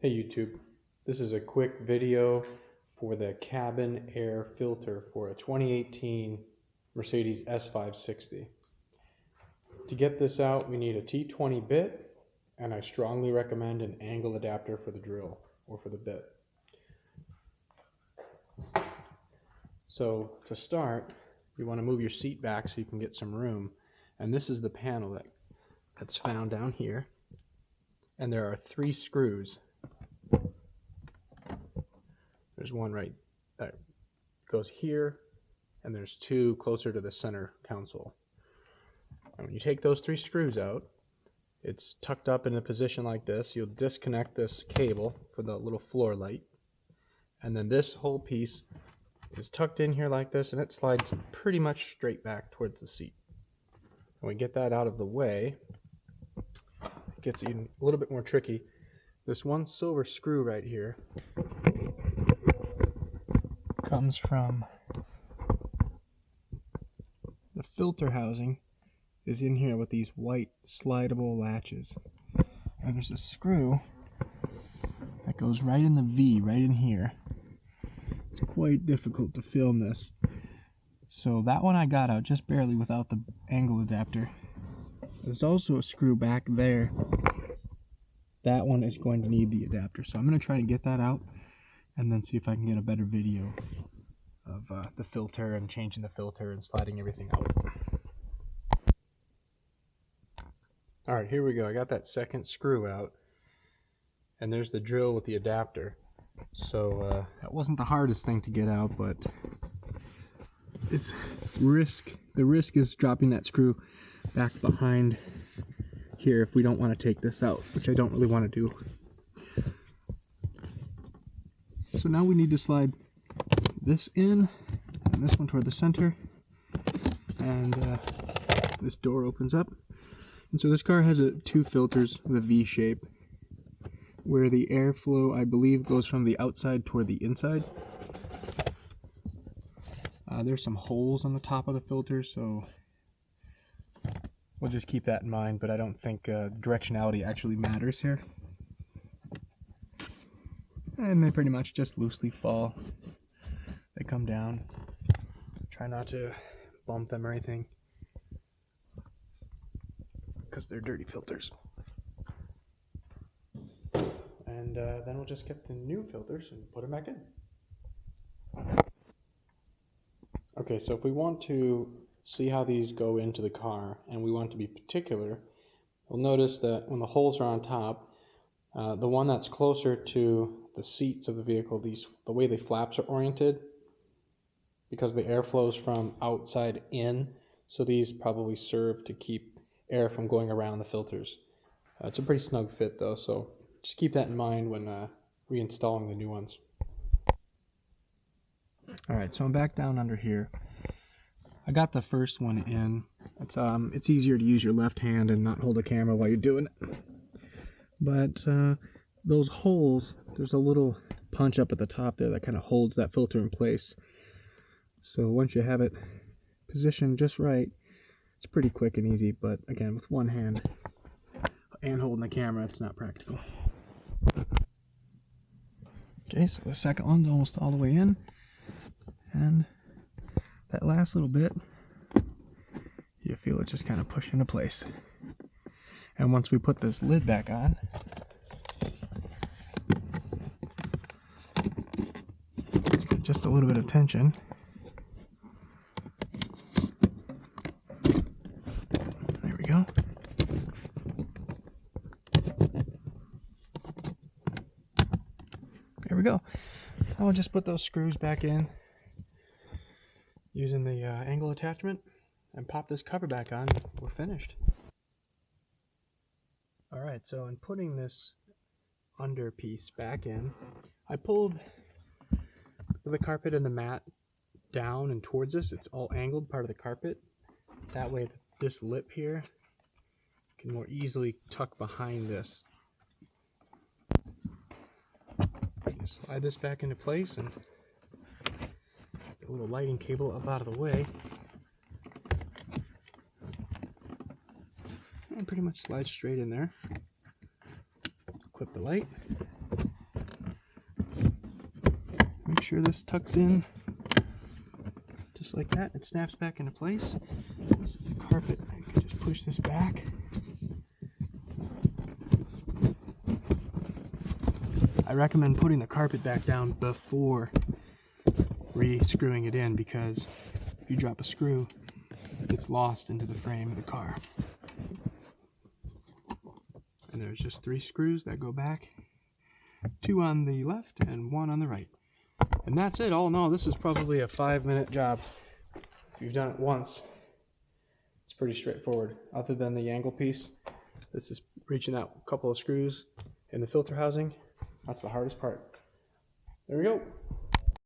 Hey YouTube, this is a quick video for the cabin air filter for a 2018 Mercedes S560. To get this out, we need a T20 bit, and I strongly recommend an angle adapter for the drill or for the bit. So to start, you want to move your seat back so you can get some room, and this is the panel that's found down here, and there are 3 screws. There's one right that goes here, and there's 2 closer to the center console. And when you take those 3 screws out, it's tucked up in a position like this. You'll disconnect this cable for the little floor light, and then this whole piece is tucked in here like this, and it slides pretty much straight back towards the seat. When we get that out of the way, it gets even a little bit more tricky. This one silver screw right here comes from the filter housing, is in here with these white slidable latches, and there's a screw that goes right in the V right in here. It's quite difficult to film this, so that one I got out just barely without the angle adapter. There's also a screw back there. That one is going to need the adapter, so I'm going to try to get that out and then see if I can get a better video of the filter and changing the filter and sliding everything out. Alright, here we go. I got that second screw out, and there's the drill with the adapter. So that wasn't the hardest thing to get out, but it's the risk is dropping that screw back behind here if we don't want to take this out, which I don't really want to do. So now we need to slide this in, and this one toward the center, and this door opens up. And so this car has 2 filters with a V shape, where the airflow, I believe, goes from the outside toward the inside. There's some holes on the top of the filter, so we'll just keep that in mind, but I don't think directionality actually matters here. And they pretty much just loosely fall. They come down. Try not to bump them or anything, because they're dirty filters. And then we'll just get the new filters and put them back in. Okay, so if we want to see how these go into the car, and we want to be particular, we'll notice that when the holes are on top, the one that's closer to the seats of the vehicle, the way the flaps are oriented, because the air flows from outside in, so these probably serve to keep air from going around the filters. It's a pretty snug fit though, so just keep that in mind when reinstalling the new ones. Alright, so I'm back down under here. I got the first one in. It's easier to use your left hand and not hold the camera while you're doing it. But those holes, there's a little punch up at the top there that kind of holds that filter in place. So once you have it positioned just right, it's pretty quick and easy, but again, with one hand and holding the camera, it's not practical. Okay, so the second one's almost all the way in, and that last little bit, you feel it just kind of push into place. And once we put this lid back on, just a little bit of tension, there we go. There we go. Now we'll just put those screws back in using the angle attachment and pop this cover back on. We're finished. Alright, so in putting this under piece back in, I pulled the carpet and the mat down and towards us. It's all angled, part of the carpet. That way this lip here can more easily tuck behind this. Just slide this back into place and the little lighting cable up out of the way. And pretty much slide straight in there. Clip the light. sure this tucks in just like that. It snaps back into place. This is the carpet. I can just push this back. I recommend putting the carpet back down before re-screwing it in, because if you drop a screw, it gets lost into the frame of the car. And there's just 3 screws that go back, 2 on the left and 1 on the right. And that's it. All in all, this is probably a 5-minute job. If you've done it once, it's pretty straightforward. Other than the angle piece, this is reaching out a couple of screws in the filter housing. That's the hardest part. There we go.